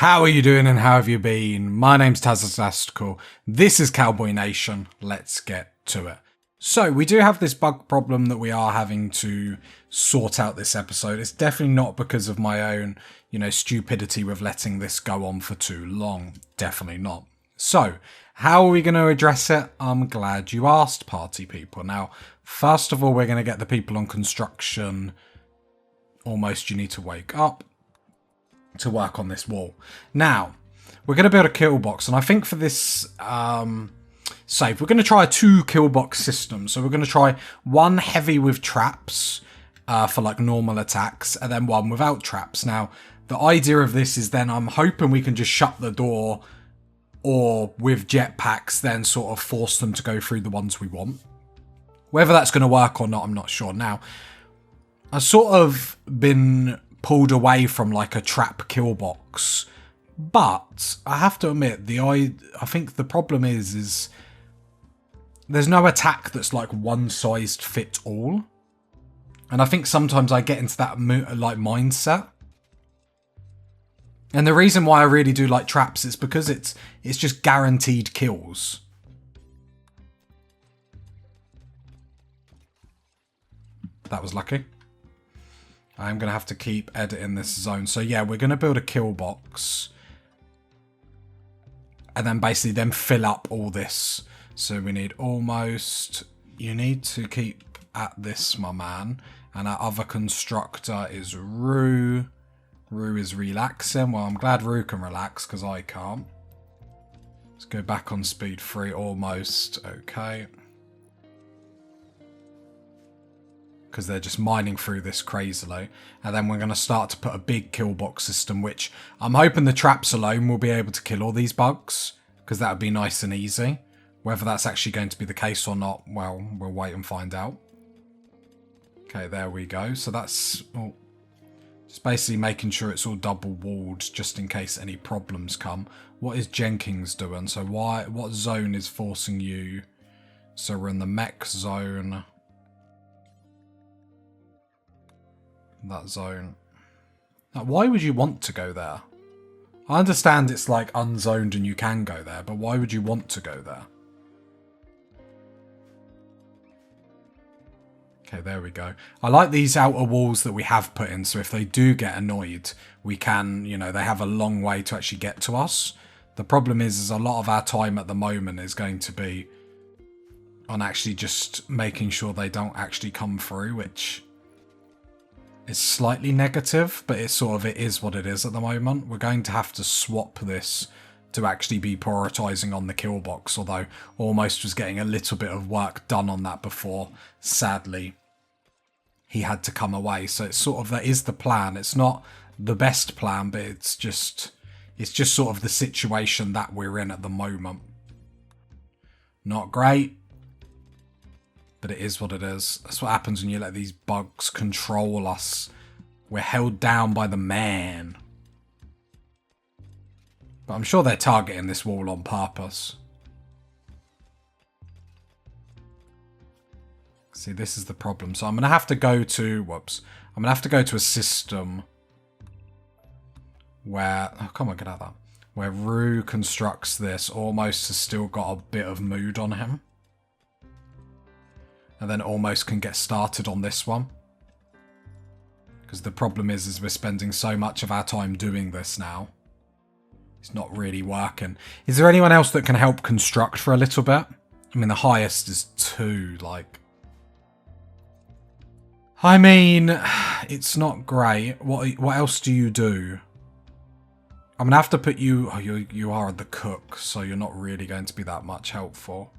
How are you doing and how have you been? My name's Tazastastical. This is Cowboy Nation. Let's get to it. So we do have this bug problem that we are having to sort out this episode. It's definitely not because of my own, stupidity with letting this go on for too long. Definitely not. So how are we going to address it? I'm glad you asked, party people. Now, first of all, we're going to get the people on construction. Almost you need to wake up to work on this wall. Now, we're going to build a kill box, and I think for this save, we're going to try a 2 kill box system. So we're going to try one heavy with traps for like normal attacks, and then one without traps. Now, the idea of this is then I'm hoping we can just shut the door, or with jetpacks then sort of force them to go through the ones we want. Whether that's going to work or not, I'm not sure. Now, I've sort of been pulled away from like a trap kill box, but I have to admit I think the problem is there's no attack that's like one size fit all, and I think sometimes I get into that like mindset. And the reason why I really do like traps is because it's just guaranteed kills. That was lucky. I'm going to have to keep editing this zone. So yeah, we're going to build a kill box. And then basically then fill up all this. So we need almost... You need to keep at this, my man. And our other constructor is Rue. Rue is relaxing. Well, I'm glad Rue can relax because I can't. Let's go back on speed 3 almost. Okay. Because they're just mining through this crazily. And then we're going to start to put a big kill box system, which I'm hoping the traps alone will be able to kill all these bugs, because that would be nice and easy. Whether that's actually going to be the case or not, well, we'll wait and find out. Okay, there we go. So that's just basically making sure it's all double walled, just in case any problems come. What is Jenkins doing? So what zone is forcing you? So we're in the mech zone. That zone. Now, why would you want to go there? I understand it's like unzoned and you can go there, but why would you want to go there? Okay, there we go. I like these outer walls that we have put in, so if they do get annoyed, we can, they have a long way to actually get to us. The problem is a lot of our time at the moment is going to be on actually just making sure they don't actually come through, which... It's slightly negative, but it is what it is at the moment. We're going to have to swap this to actually be prioritizing on the kill box, although almost was getting a little bit of work done on that before. Sadly, he had to come away. So it's that is the plan. It's not the best plan, but it's just sort of the situation that we're in at the moment. Not great. But it is what it is. That's what happens when you let these bugs control us. We're held down by the man. But I'm sure they're targeting this wall on purpose. See, this is the problem. So I'm going to have to go to... Whoops. I'm going to have to go to a system where... Oh, come on, get out of that. Where Rue constructs this. Almost has still got a bit of mood on him. And then almost can get started on this one. Because the problem is we're spending so much of our time doing this now. It's not really working. Is there anyone else that can help construct for a little bit? I mean, the highest is 2, like... I mean, it's not great. What else do you do? I'm going to have to put you... Oh, you are the cook, so you're not really going to be that much helpful.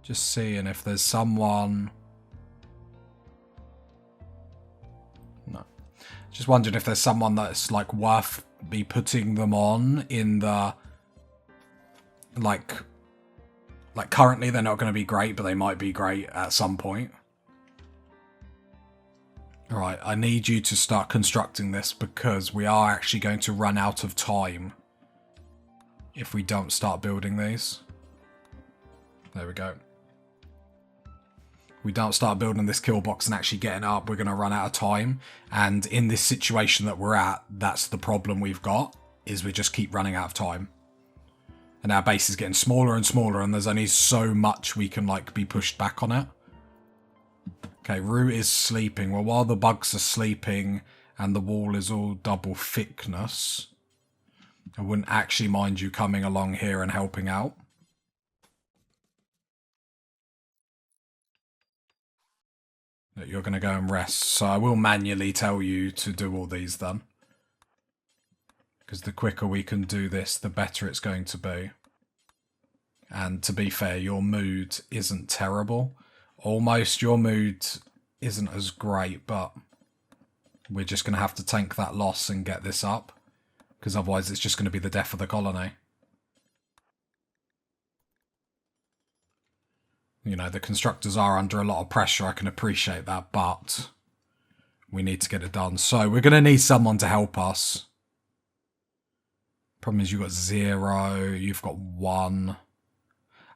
Just seeing if there's someone... No. Just wondering if there's someone that's, like, worth me putting them on in the... Like, currently they're not going to be great, but they might be great at some point. Alright, I need you to start constructing this because we are actually going to run out of time if we don't start building these. There we go. we don't start building this kill box and actually getting up, we're going to run out of time. And in this situation that we're at, that's the problem we've got, is we just keep running out of time. And our base is getting smaller and smaller, and there's only so much we can, like, be pushed back on it. Okay, Root is sleeping. Well, while the bugs are sleeping and the wall is all double thickness, I wouldn't actually mind you coming along here and helping out. That you're going to go and rest. So I will manually tell you to do all these then. Because the quicker we can do this, the better it's going to be. And to be fair, your mood isn't terrible. Almost your mood isn't as great, but we're just going to have to tank that loss and get this up. Because otherwise it's just going to be the death of the colony. You know, the constructors are under a lot of pressure, I can appreciate that, but we need to get it done. So we're going to need someone to help us. Problem is you've got 0, you've got 1.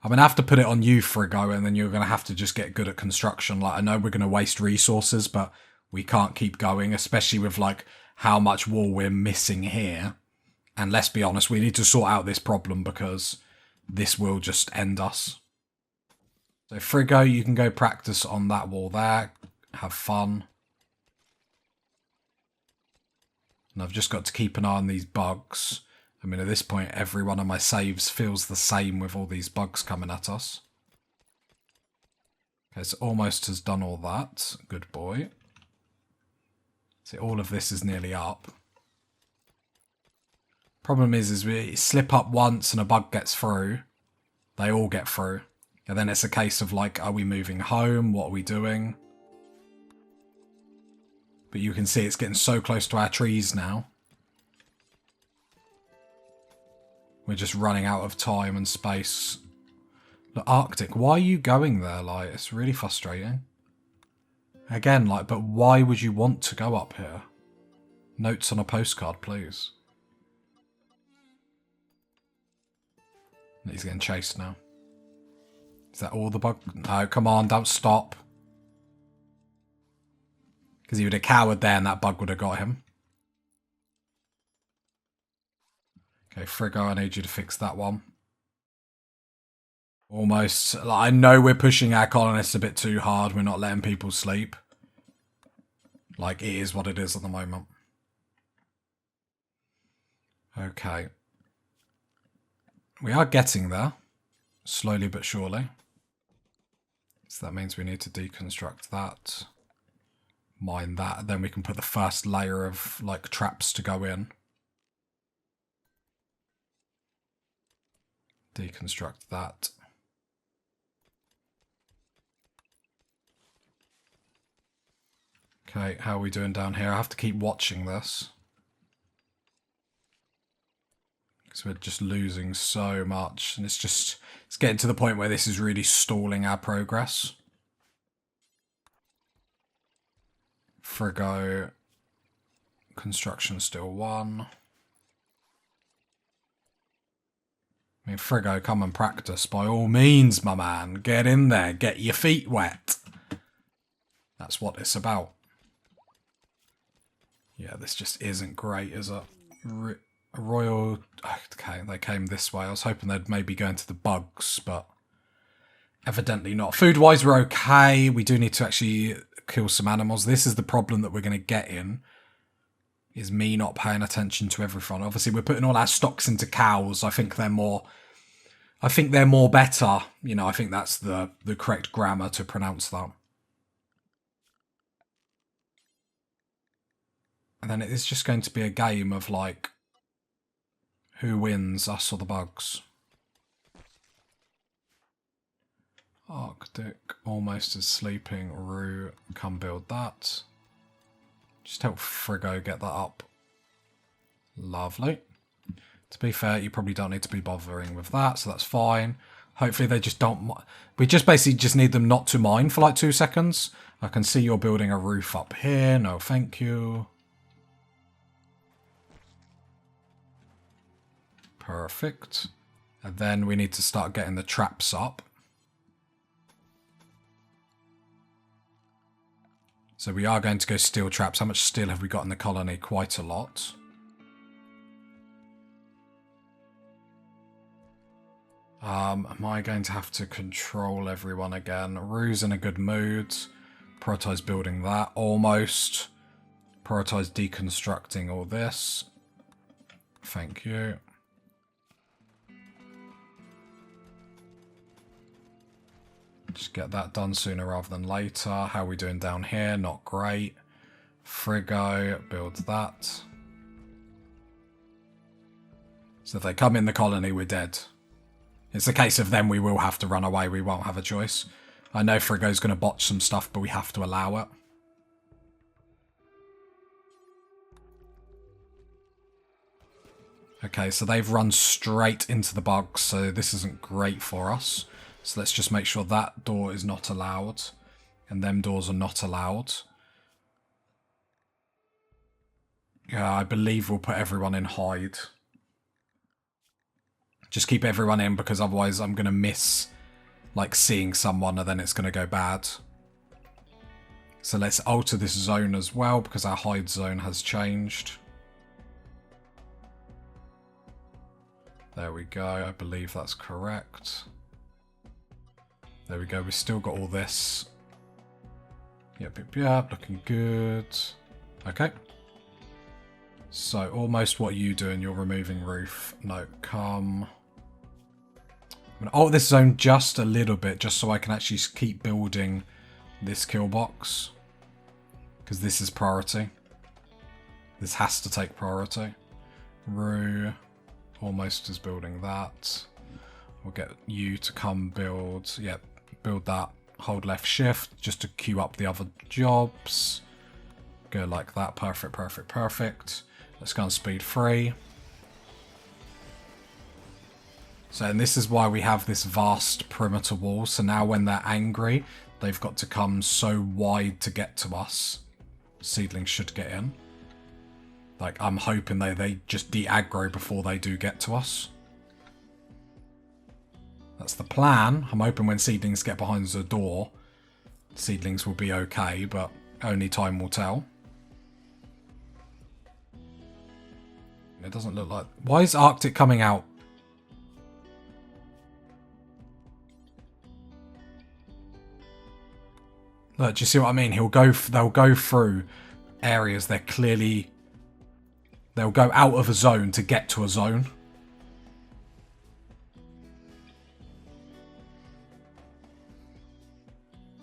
I'm going to have to put it on you for a go, and then you're going to have to just get good at construction. Like, I know we're going to waste resources, but we can't keep going, especially with, like, how much wall we're missing here. And let's be honest, we need to sort out this problem because this will just end us. So, Frigo, you can go practice on that wall there. Have fun. And I've just got to keep an eye on these bugs. I mean, at this point, every one of my saves feels the same with all these bugs coming at us. Okay, so almost has done all that. Good boy. See, all of this is nearly up. Problem is we slip up once and a bug gets through. They all get through. And then it's a case of, like, are we moving home? What are we doing? But you can see it's getting so close to our trees now. We're just running out of time and space. Look, Arctic, why are you going there? Like, it's really frustrating. Again, like, but why would you want to go up here? Notes on a postcard, please. He's getting chased now. Is that all the bug? No, come on, don't stop. Because he would have cowered there and that bug would have got him. Okay, Frigo, I need you to fix that one. Almost. Like, I know we're pushing our colonists a bit too hard. We're not letting people sleep. Like, it is what it is at the moment. Okay. We are getting there. Slowly but surely. So that means we need to deconstruct that. Mine that. And then we can put the first layer of, like, traps to go in. Deconstruct that. Okay, how are we doing down here? I have to keep watching this. Because we're just losing so much. And it's getting to the point where this is really stalling our progress. Frigo. Construction still 1. I mean, Frigo, come and practice by all means, my man. Get in there. Get your feet wet. That's what it's about. Yeah, this just isn't great, is it? Royal... Okay, they came this way. I was hoping they'd maybe go into the bugs, but evidently not. Food-wise, we're okay. We do need to actually kill some animals. This is the problem that we're going to get in, is me not paying attention to everything. Obviously, we're putting all our stocks into cows. I think they're more better. You know, I think that's the correct grammar to pronounce that. And then it is just going to be a game of, like, who wins, us or the bugs. Arctic almost is sleeping. Rue, come build that. Just help Frigo get that up. Lovely. To be fair, you probably don't need to be bothering with that, so that's fine. Hopefully they just don't... We just basically just need them not to mine for like 2 seconds. I can see you're building a roof up here. No, thank you. Perfect. And then we need to start getting the traps up. So we are going to go steel traps. How much steel have we got in the colony? Quite a lot. Am I going to have to control everyone again? Rue's in a good mood. Prioritise building that. Almost. Prioritise deconstructing all this. Thank you. Just get that done sooner rather than later. How are we doing down here? Not great. Frigo, build that. So if they come in the colony, we're dead. It's a case of then we will have to run away. We won't have a choice. I know Frigo's going to botch some stuff, but we have to allow it. Okay, so they've run straight into the bugs, so this isn't great for us. So let's just make sure that door is not allowed. And them doors are not allowed. Yeah, I believe we'll put everyone in hide. Just keep everyone in, because otherwise I'm going to miss, like, seeing someone and then it's going to go bad. So let's alter this zone as well, because our hide zone has changed. There we go. I believe that's correct. There we go. We've still got all this. Yep, yep, yep. Looking good. Okay. So, almost what are you doing? You're removing roof. No, come. I'm going to alter this zone just a little bit, just so I can actually keep building this kill box. Because this is priority. This has to take priority. Rue almost is building that. We'll get you to come build. Yep, build that. Hold left shift just to queue up the other jobs. Go like that. Perfect, perfect, perfect. Let's go on speed 3. So, and this is why we have this vast perimeter wall. So now when they're angry, they've got to come so wide to get to us. Seedlings should get in. Like, I'm hoping they just de-aggro before they do get to us. That's the plan. I'm hoping when seedlings get behind the door, seedlings will be okay, but only time will tell. It doesn't look like... Why is Arctic coming out? Look, do you see what I mean? They'll go through areas they're clearly... They'll go out of a zone to get to a zone.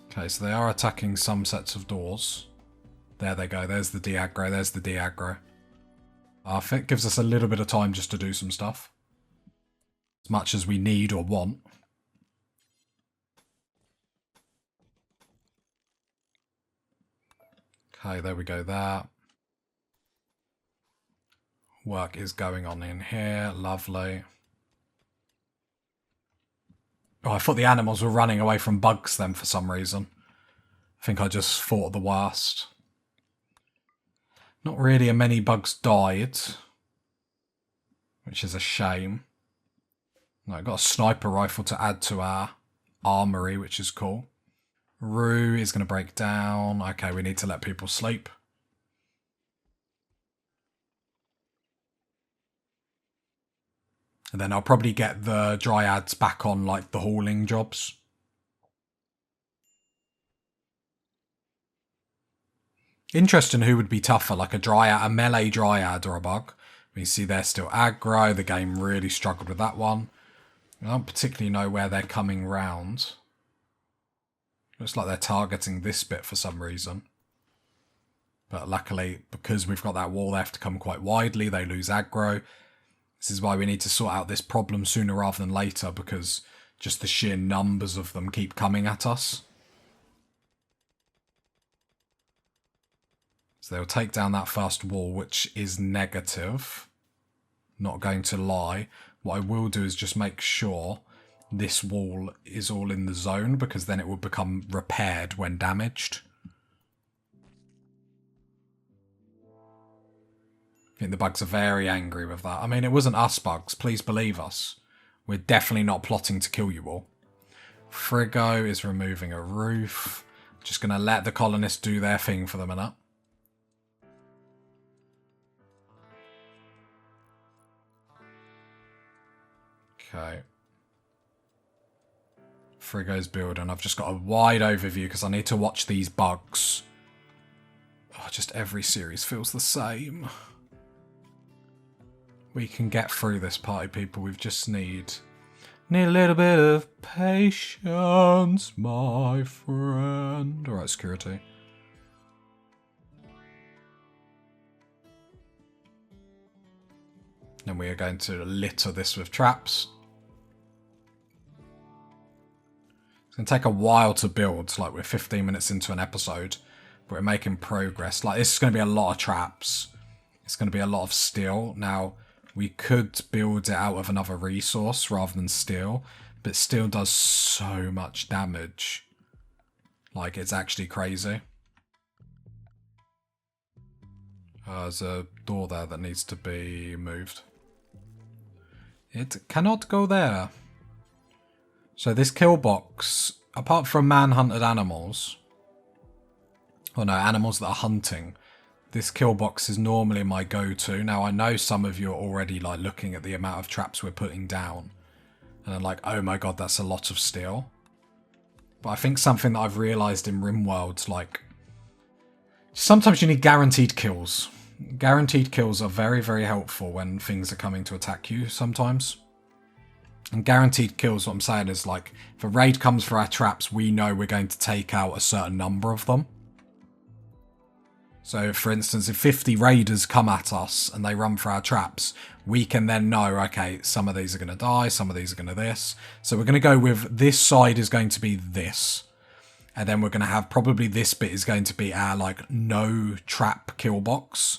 Okay, so they are attacking some sets of doors. There they go. There's the de-aggro. There's the de-aggro. It gives us a little bit of time just to do some stuff. As much as we need or want. Okay, there we go there. Work is going on in here. Lovely. Oh, I thought the animals were running away from bugs then for some reason. I think I just thought the worst. Not really many bugs died. Which is a shame. No, I got a sniper rifle to add to our armory, which is cool. Rue is going to break down. Okay, we need to let people sleep. And then I'll probably get the dryads back on, like, the hauling jobs. Interesting who would be tougher, like a dryad, a melee dryad or a bug. You see they're still aggro. The game really struggled with that one. I don't particularly know where they're coming round. Looks like they're targeting this bit for some reason. But luckily, because we've got that wall, they have to come quite widely. They lose aggro. This is why we need to sort out this problem sooner rather than later, because just the sheer numbers of them keep coming at us. So they'll take down that first wall, which is negative. Not going to lie. What I will do is just make sure this wall is all in the zone, because then it will become repaired when damaged. I think the bugs are very angry with that. I mean, it wasn't us bugs, please believe us. We're definitely not plotting to kill you all. Frigo is removing a roof. Just going to let the colonists do their thing for the minute. Okay. Frigo's building. I've just got a wide overview because I need to watch these bugs. Oh, just every series feels the same. We can get through this, party people. We just need a little bit of patience, my friend. Alright, security. And we are going to litter this with traps. It's going to take a while to build. Like, we're 15 minutes into an episode. But we're making progress. Like, this is going to be a lot of traps. It's going to be a lot of steel. Now, we could build it out of another resource rather than steel. But steel does so much damage. Like, it's actually crazy. There's a door there that needs to be moved. It cannot go there. So this kill box, apart from man-hunted animals, or no, animals that are hunting, this kill box is normally my go-to. Now, I know some of you are already like looking at the amount of traps we're putting down, and I'm like, oh my god, that's a lot of steel. But I think something that I've realised in Rimworld, like, sometimes you need guaranteed kills. Guaranteed kills are very, very helpful when things are coming to attack you sometimes. And guaranteed kills, what I'm saying is, like, if a raid comes for our traps, we know we're going to take out a certain number of them. So, for instance, if 50 raiders come at us and they run for our traps, we can then know, okay, some of these are going to die, some of these are going to this. So we're going to go with this side is going to be this. And then we're going to have probably this bit is going to be our, like, no trap kill box.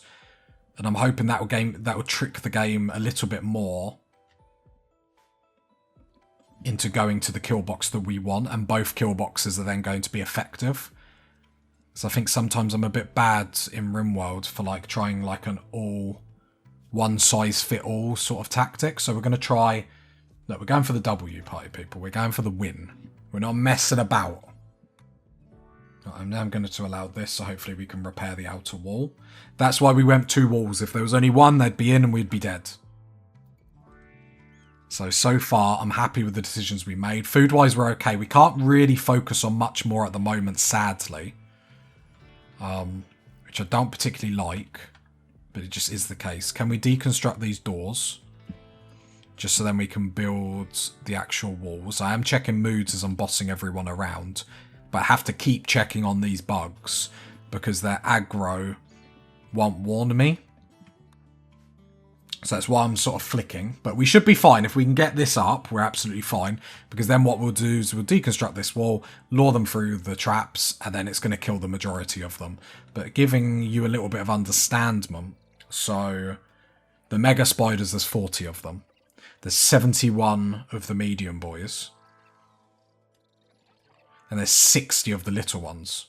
And I'm hoping that will trick the game a little bit more into going to the kill box that we want, and both kill boxes are then going to be effective. So I think sometimes I'm a bit bad in Rimworld for like trying like an all one size fit all sort of tactic. So we're going to try, look, we're going for the W, party people. We're going for the win. We're not messing about. I'm now going to allow this, so hopefully we can repair the outer wall. That's why we went 2 walls. If there was only one, they'd be in and we'd be dead. So far, I'm happy with the decisions we made. Food-wise, we're okay. We can't really focus on much more at the moment, sadly. Which I don't particularly like, but it just is the case. Can we deconstruct these doors? Just so then we can build the actual walls. I am checking moods as I'm bossing everyone around, but I have to keep checking on these bugs because their aggro won't warn me. So that's why I'm sort of flicking. But we should be fine. If we can get this up, we're absolutely fine. Because then what we'll do is we'll deconstruct this wall, lure them through the traps, and then it's going to kill the majority of them. But giving you a little bit of understandment. So the mega spiders, there's 40 of them. There's 71 of the medium boys. And there's 60 of the little ones.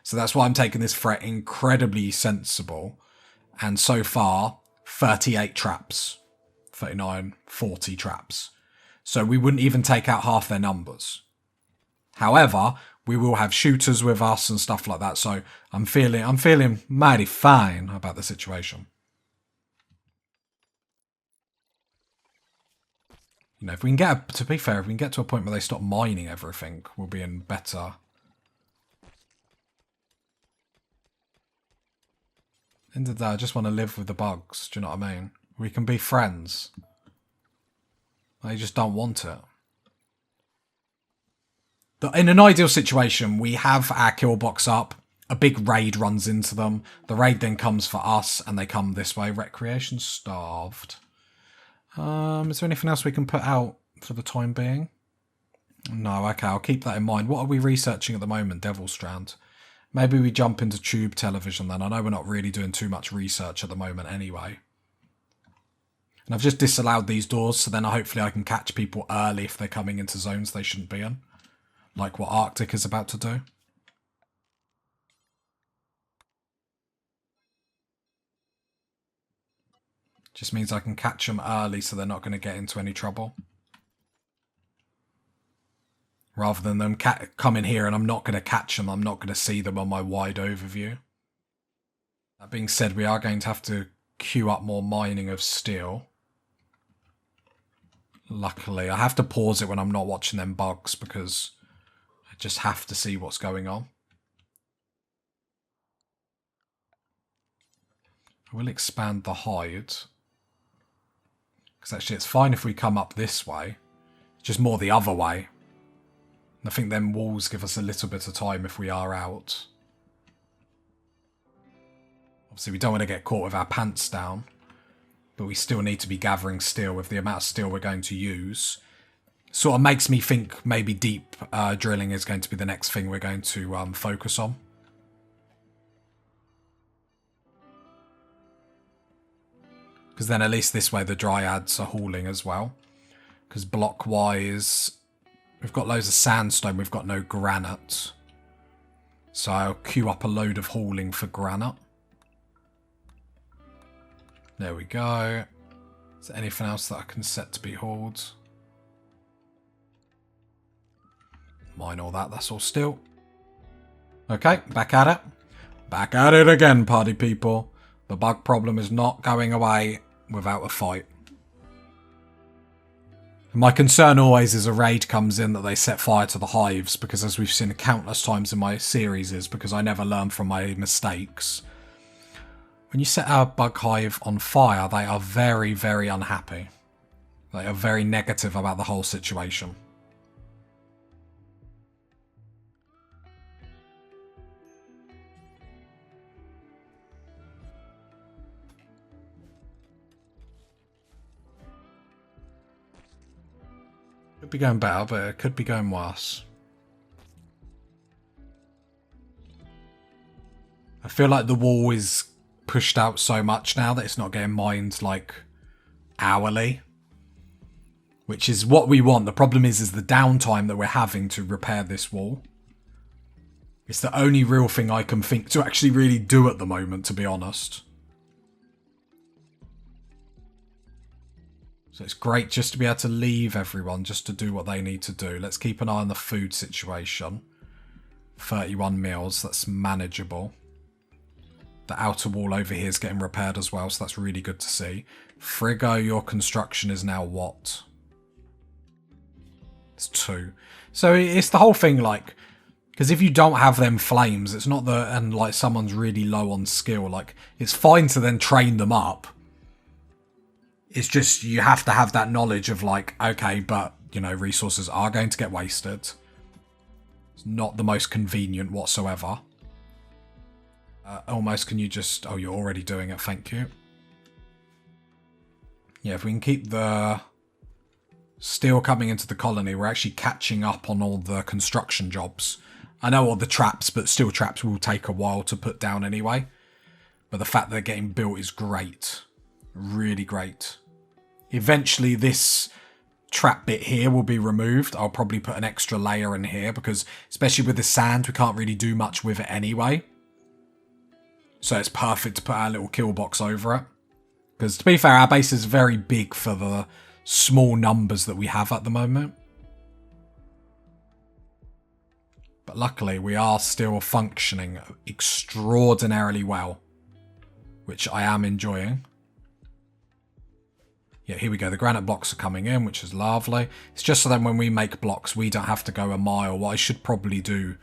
So that's why I'm taking this threat incredibly sensible. And so far, 38 traps. 39, 40 traps. So we wouldn't even take out half their numbers. However, we will have shooters with us and stuff like that. So I'm feeling mighty fine about the situation. You know, if we can get, to be fair, if we can get to a point where they stop mining everything, we'll be in better. End of the day, I just want to live with the bugs. Do you know what I mean? We can be friends. They just don't want it. In an ideal situation, we have our kill box up. A big raid runs into them. The raid then comes for us, and they come this way. Recreation starved. Is there anything else we can put out for the time being? No, okay, I'll keep that in mind. What are we researching at the moment? Devil's Strand. Maybe we jump into tube television then. I know we're not really doing too much research at the moment anyway. And I've just disallowed these doors, so then hopefully I can catch people early if they're coming into zones they shouldn't be in. Like what Arctic is about to do. Just means I can catch them early so they're not going to get into any trouble. Rather than them come in here and I'm not going to catch them, I'm not going to see them on my wide overview. That being said, we are going to have to queue up more mining of steel. Luckily, I have to pause it when I'm not watching them bugs because I just have to see what's going on. I will expand the hide. Because actually it's fine if we come up this way. Just more the other way. I think them walls give us a little bit of time if we are out. Obviously we don't want to get caught with our pants down. But we still need to be gathering steel with the amount of steel we're going to use. Sort of makes me think maybe deep drilling is going to be the next thing we're going to focus on. Because then at least this way the dryads are hauling as well. Because block-wise, we've got loads of sandstone, we've got no granite. So I'll queue up a load of hauling for granite. There we go. Is there anything else that I can set to be hauled? Mine all that, that's all steel. Okay, back at it. Back at it again, party people. The bug problem is not going away without a fight. My concern always is a raid comes in that they set fire to the hives, because as we've seen countless times in my series is because I never learn from my mistakes. When you set our bug hive on fire, they are very, very unhappy. They are very negative about the whole situation. Could be going better, but it could be going worse. I feel like the wall is pushed out so much now that it's not getting mined like hourly, which is what we want. The problem is the downtime that we're having to repair this wall. It's the only real thing I can think to actually really do at the moment, to be honest. So it's great just to be able to leave everyone just to do what they need to do. Let's keep an eye on the food situation. 31 meals, that's manageable. The outer wall over here is getting repaired as well, so that's really good to see. Frigo, your construction is now what? It's 2. So it's the whole thing, like, because if you don't have them flames, it's not the, and like someone's really low on skill, like, it's fine to then train them up. It's just, you have to have that knowledge of like, okay, but, you know, resources are going to get wasted. It's not the most convenient whatsoever. Almost, can you just... Oh, you're already doing it, thank you. Yeah, if we can keep the steel coming into the colony, we're actually catching up on all the construction jobs. I know all the traps, but steel traps will take a while to put down anyway. But the fact they're getting built is great. Really great. Eventually this trap bit here will be removed. I'll probably put an extra layer in here because especially with the sand we can't really do much with it anyway. So it's perfect to put our little kill box over it. Because to be fair, our base is very big for the small numbers that we have at the moment. But luckily we are still functioning extraordinarily well. Which I am enjoying. Yeah, here we go. The granite blocks are coming in, which is lovely. It's just so that when we make blocks, we don't have to go a mile. What I should probably do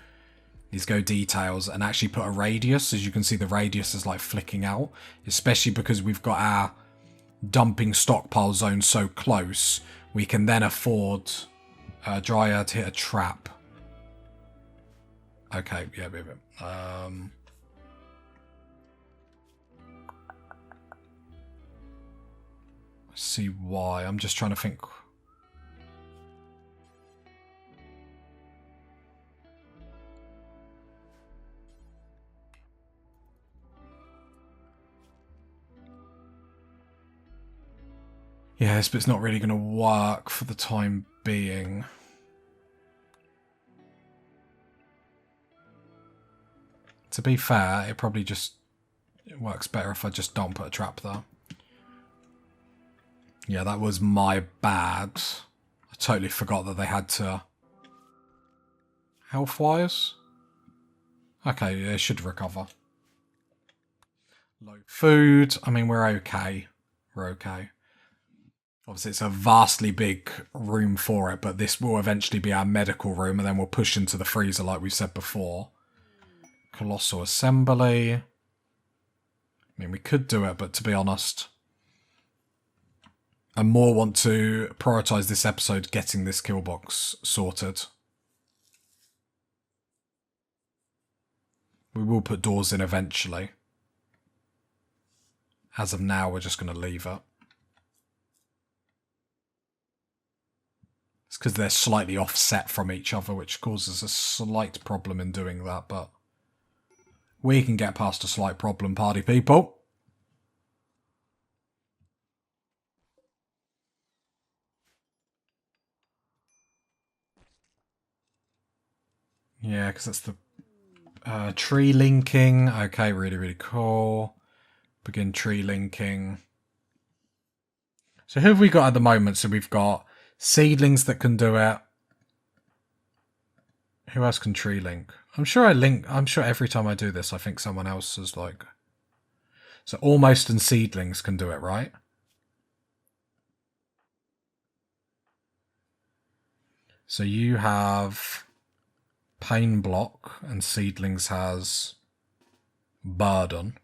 is go details and actually put a radius. As you can see, the radius is like flicking out, especially because we've got our dumping stockpile zone so close. We can then afford Dryad to hit a trap. Okay, yeah, see why. I'm just trying to think. Yes, but it's not really going to work for the time being. To be fair, it probably just works better if I just don't put a trap there. Yeah, that was my bad. I totally forgot that they had to Health-wise? Okay, it should recover. Low food. I mean, we're okay. We're okay. Obviously, it's a vastly big room for it, but this will eventually be our medical room, and then we'll push into the freezer like we said before. Colossal assembly. I mean, we could do it, but to be honest, I more want to prioritise this episode getting this kill box sorted. We will put doors in eventually. As of now, we're just going to leave it. It's because they're slightly offset from each other, which causes a slight problem in doing that, but we can get past a slight problem, party people. Yeah, because that's the tree linking. Okay, really, really cool. Begin tree linking. So who have we got at the moment? So we've got seedlings that can do it. Who else can tree link? I'm sure every time I do this, I think someone else is like... So almost and seedlings can do it, right? So you have pain block and seedlings has burden.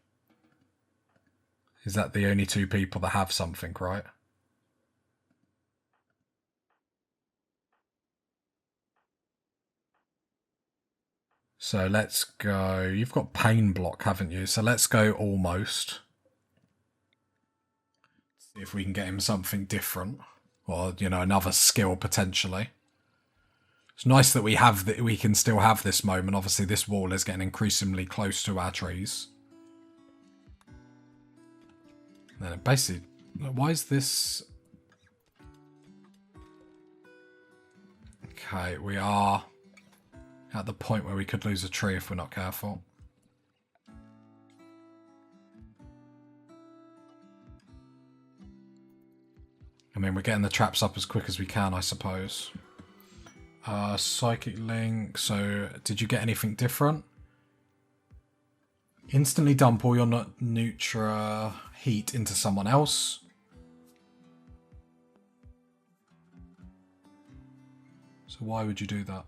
Is that the only two people that have something, right? So let's go... You've got pain block, haven't you? So let's go almost. See if we can get him something different. Or, you know, another skill potentially. It's nice that we can still have this moment. Obviously, this wall is getting increasingly close to our trees. And then it basically... Why is this... Okay, we are at the point where we could lose a tree if we're not careful. I mean, we're getting the traps up as quick as we can, I suppose. Psychic link. So, did you get anything different? Instantly dump all your Nutra heat into someone else. So why would you do that?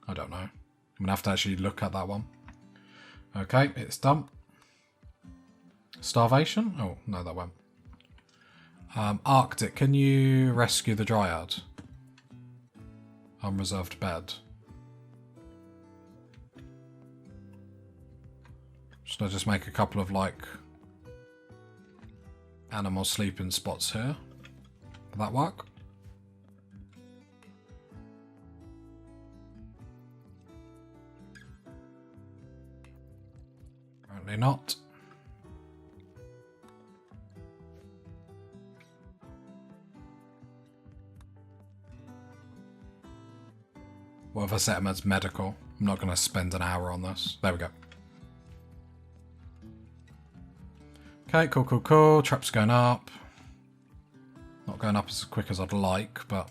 I don't know. I'm going to have to actually look at that one. Okay, it's done. Starvation? Oh, no, that went. Arctic, can you rescue the Dryad? Unreserved bed. Should I just make a couple of, like, animal sleeping spots here? Will that work? Apparently not. What if I set him as medical? I'm not going to spend an hour on this. There we go. Okay, cool, cool, cool. Trap's going up. Not going up as quick as I'd like, but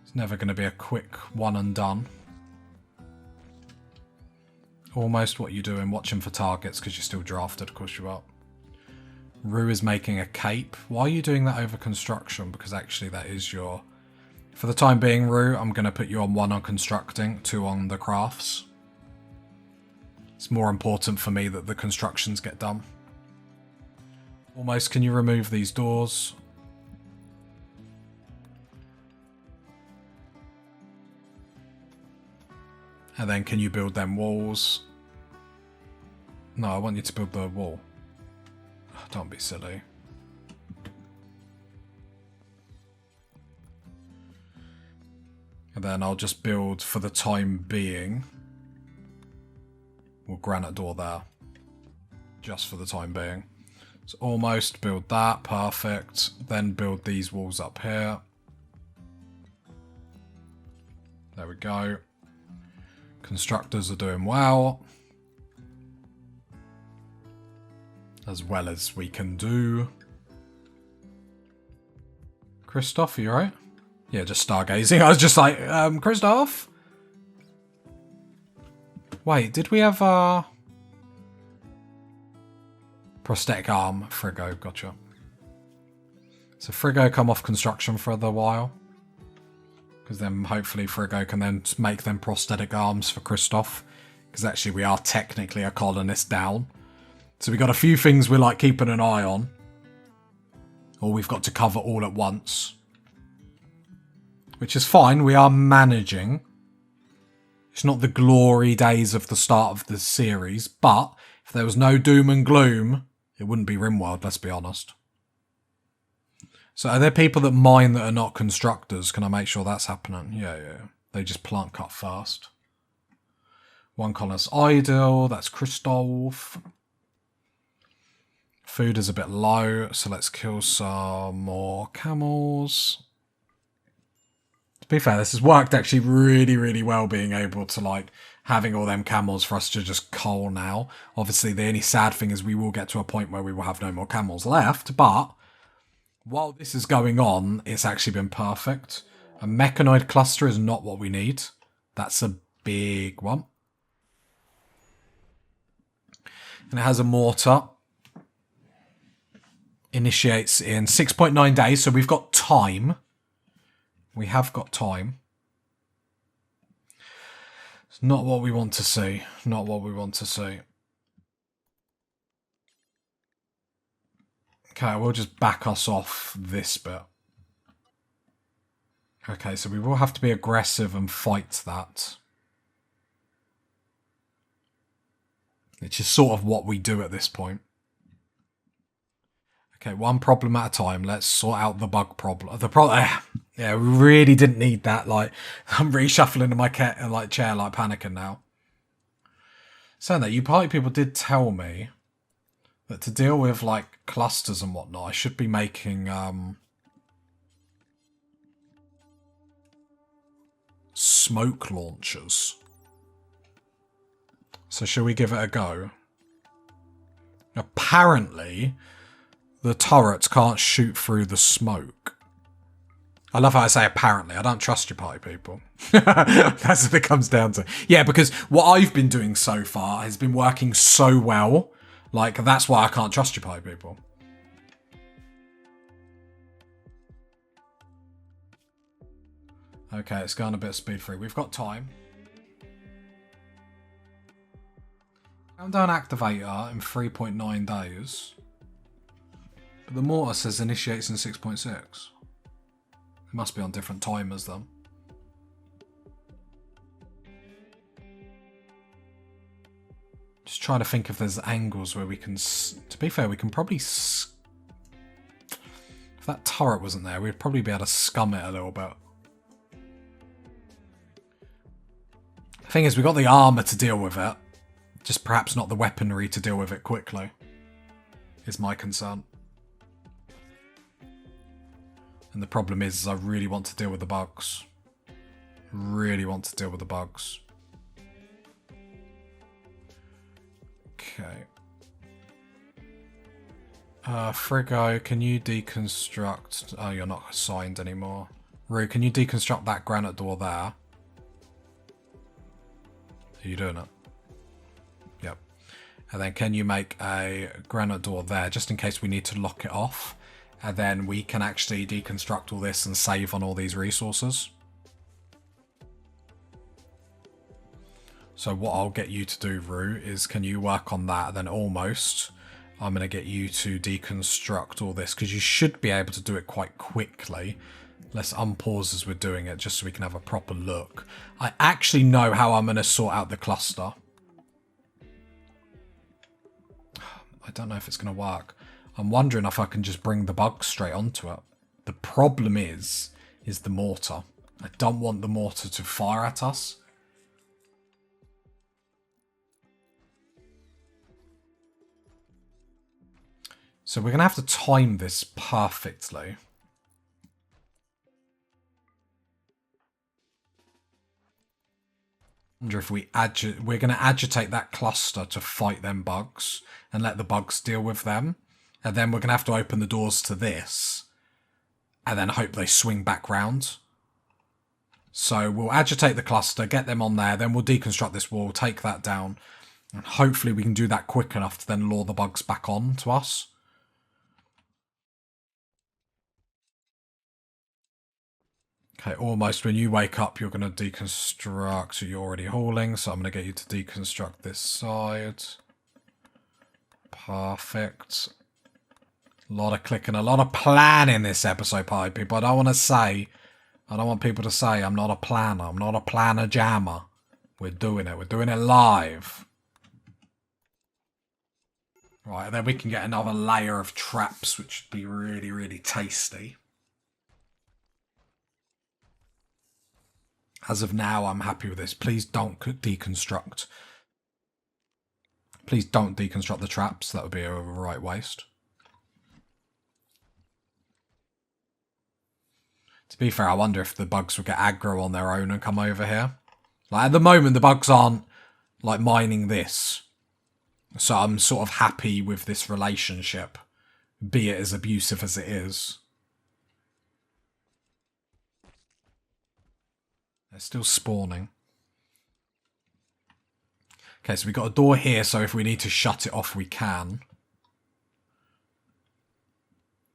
it's never going to be a quick one and done. Almost what you doing? Watching for targets because you're still drafted, of course you are. Rue is making a cape. Why are you doing that over construction? Because actually that is your... For the time being, Rue, I'm going to put you on 1 on constructing, 2 on the crafts. It's more important for me that the constructions get done. Almost, can you remove these doors? And then can you build them walls? No, I want you to build the wall. Don't be silly. And then I'll just build, for the time being, we'll granite door there. Just for the time being. So almost build that, perfect. Then build these walls up here. There we go. Constructors are doing well. As well as we can do. Christoph, are you alright? Yeah, just stargazing. I was just like, Christoph? Wait, did we have prosthetic arm? Friggo, gotcha. So Friggo come off construction for a while. Because then hopefully Friggo can then make them prosthetic arms for Christoph. Because actually we are technically a colonist down. So we got a few things we're like keeping an eye on. Or we've got to cover all at once. Which is fine, we are managing. It's not the glory days of the start of the series, but if there was no doom and gloom, it wouldn't be Rimworld, let's be honest. So are there people that mine that are not constructors? Can I make sure that's happening? Yeah. They just plant cut first. One colonist idle, that's Christoph. Food is a bit low, so let's kill some more camels. To be fair, this has worked actually really well, being able to like having all them camels for us to just cull now. Obviously, the only sad thing is we will get to a point where we will have no more camels left, but while this is going on, it's actually been perfect. A mechanoid cluster is not what we need. That's a big one. And it has a mortar. Initiates in 6.9 days, so we've got time. We have got time. It's not what we want to see. Not what we want to see. Okay, we'll just back us off this bit. Okay, so we will have to be aggressive and fight that. Which is sort of what we do at this point. Okay, one problem at a time. Let's sort out the bug problem. Yeah, we really didn't need that. Like, I'm reshuffling in my chair, like panicking now. Saying that, you party people did tell me that to deal with like clusters and whatnot, I should be making smoke launchers. So shall we give it a go? Apparently, the turrets can't shoot through the smoke. I love how I say apparently. I don't trust your party people. That's what it comes down to. Yeah, because what I've been doing so far has been working so well. Like, that's why I can't trust your party people. Okay, it's going a bit speed free. We've got time. Countdown activator in 3.9 days. But the mortar says initiates in 6.6. It must be on different timers then. Just trying to think if there's angles where we can... To be fair, we can probably... If that turret wasn't there, we'd probably be able to scum it a little bit. The thing is, we've got the armour to deal with it. Just perhaps not the weaponry to deal with it quickly. Is my concern. And the problem is I really want to deal with the bugs. Really want to deal with the bugs. Okay. Friggo, can you deconstruct... Oh, you're not assigned anymore. Rue, can you deconstruct that granite door there? Are you doing it? Yep. And then can you make a granite door there, just in case we need to lock it off? And then we can actually deconstruct all this and save on all these resources. So what I'll get you to do, Rue, is can you work on that? And then almost, I'm going to get you to deconstruct all this, because you should be able to do it quite quickly. Let's unpause as we're doing it, just so we can have a proper look. I actually know how I'm going to sort out the cluster. I don't know if it's going to work. I'm wondering if I can just bring the bugs straight onto it. The problem is the mortar. I don't want the mortar to fire at us. So we're going to have to time this perfectly. I wonder if we're going to agitate that cluster to fight them bugs and let the bugs deal with them. And then we're going to have to open the doors to this. and then hope they swing back round. So we'll agitate the cluster, get them on there, then we'll deconstruct this wall, take that down, and hopefully we can do that quick enough to then lure the bugs back on to us. Okay, almost when you wake up, you're going to deconstruct, so you're already hauling, so I'm going to get you to deconstruct this side. Perfect. A lot of clicking, a lot of planning this episode, party people. I don't want people to say I'm not a planner. I'm not a planner jammer. We're doing it. We're doing it live. Right, and then we can get another layer of traps, which would be really, really tasty. As of now, I'm happy with this. Please don't deconstruct. Please don't deconstruct the traps. That would be a right waste. To be fair, I wonder if the bugs will get aggro on their own and come over here. Like, at the moment, the bugs aren't, like, mining this. So I'm sort of happy with this relationship, be it as abusive as it is. They're still spawning. Okay, so we've got a door here, so if we need to shut it off, we can.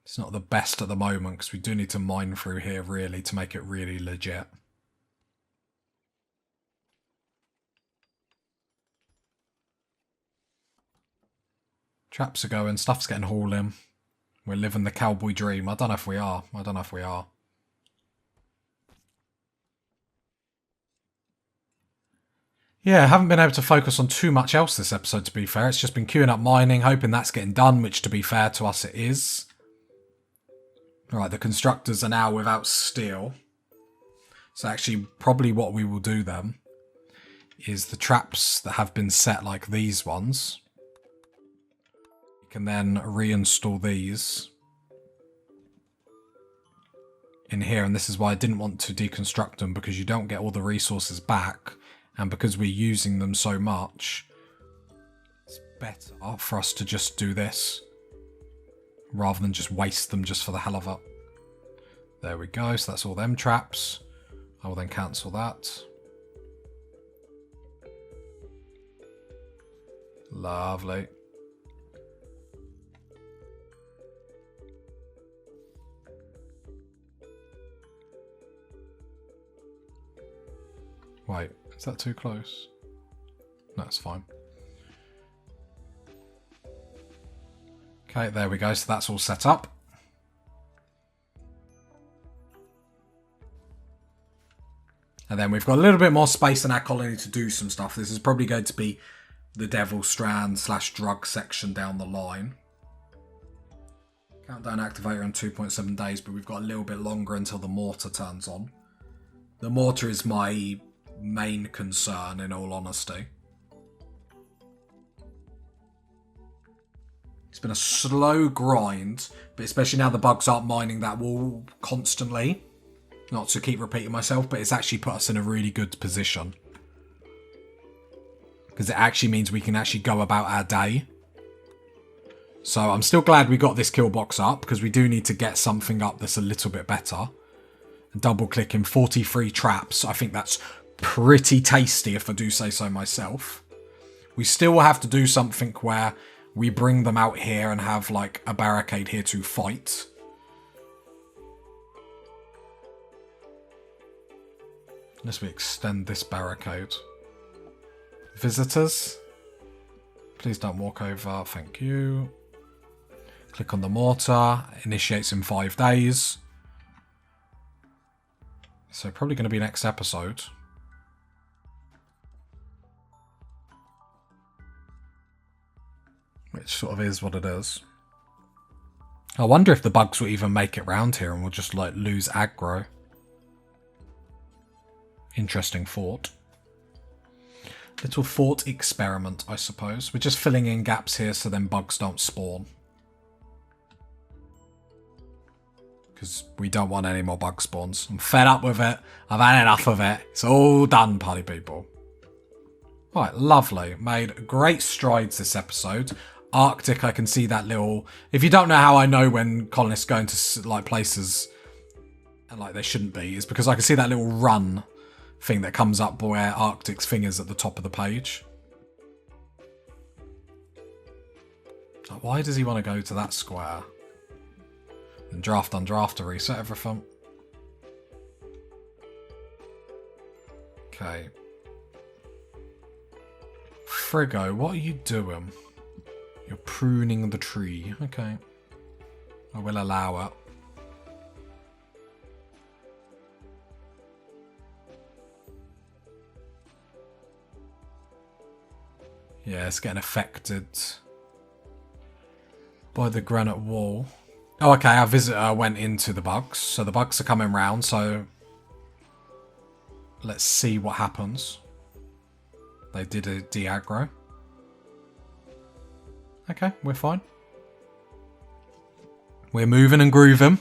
It's not the best at the moment, because we do need to mine through here, really, to make it really legit. Traps are going, stuff's getting hauled in. We're living the cowboy dream. I don't know if we are. I don't know if we are. Yeah, I haven't been able to focus on too much else this episode, to be fair. It's just been queuing up mining, hoping that's getting done, which, to be fair to us, it is. Right, the constructors are now without steel. So actually, probably what we will do then is the traps that have been set like these ones. We can then reinstall these in here. And this is why I didn't want to deconstruct them, because you don't get all the resources back. And because we're using them so much, it's better for us to just do this rather than just waste them just for the hell of it. There we go. So that's all them traps. I will then cancel that. Lovely. Wait, is that too close? No, it's fine. Okay, there we go. So that's all set up. And then we've got a little bit more space in our colony to do some stuff. This is probably going to be the Devil Strand / drug section down the line. Countdown activator in 2.7 days, but we've got a little bit longer until the mortar turns on. The mortar is my main concern, in all honesty. It's been a slow grind, but especially now the bugs aren't mining that wall constantly. Not to keep repeating myself, but it's actually put us in a really good position. Because it actually means we can actually go about our day. So I'm still glad we got this kill box up, because we do need to get something up that's a little bit better. Double clicking 43 traps. I think that's pretty tasty, if I do say so myself. We still have to do something where we bring them out here and have like a barricade here to fight. Unless we extend this barricade. Visitors, please don't walk over, thank you. Click on the mortar, initiates in 5 days. So probably going to be next episode. Which sort of is what it is. I wonder if the bugs will even make it round here and we'll just like lose aggro. Interesting thought. Little thought experiment, I suppose. We're just filling in gaps here so then bugs don't spawn. Because we don't want any more bug spawns. I'm fed up with it. I've had enough of it. It's all done, party people. Right, lovely. Made great strides this episode. Arctic, I can see that little... If you don't know how I know when colonists go into like places like they shouldn't be, is because I can see that little run thing that comes up where Arctic's thing is at the top of the page. Why does he want to go to that square? And draft undraft to reset everything. Okay. Frigo, what are you doing? You're pruning the tree. Okay. I will allow it. Yeah, it's getting affected by the granite wall. Oh, okay, our visitor went into the bugs. So the bugs are coming round, so let's see what happens. They did a de-aggro. Okay, we're fine. We're moving and grooving.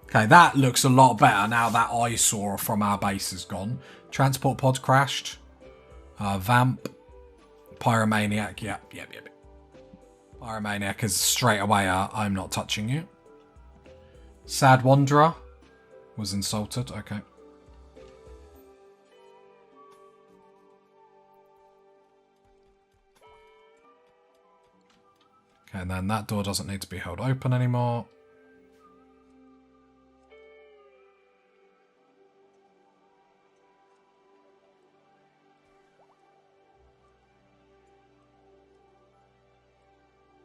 Okay, that looks a lot better now that eyesore from our base is gone. Transport pod crashed. Vamp. Pyromaniac. Yep. Pyromaniac is straight away I'm not touching you. Sad Wanderer was insulted. Okay. Okay, and then that door doesn't need to be held open anymore.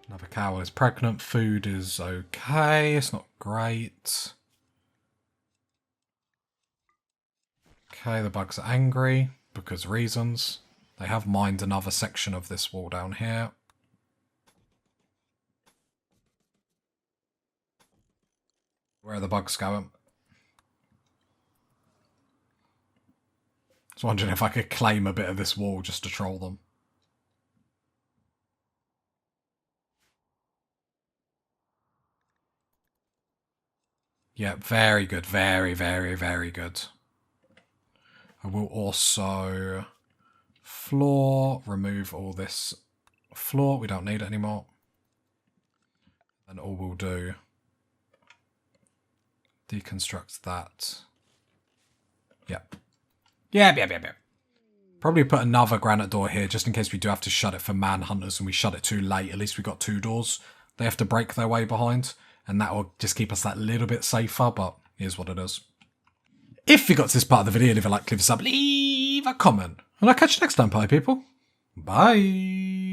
Another cow is pregnant. Food is okay. It's not great. Okay, the bugs are angry because reasons. They have mined another section of this wall down here. Where are the bugs going? I was wondering if I could claim a bit of this wall just to troll them. Yeah, very good. Very, very, very good. I will also floor, remove all this floor. We don't need it anymore. And all we'll do, deconstruct that. Yep. Yep. Probably put another granite door here just in case we do have to shut it for manhunters and we shut it too late. At least we got 2 doors they have to break their way behind. And that will just keep us that little bit safer, but here's what it is. If you got to this part of the video, leave a like, leave a sub, leave a comment. And I'll catch you next time, party people. Bye.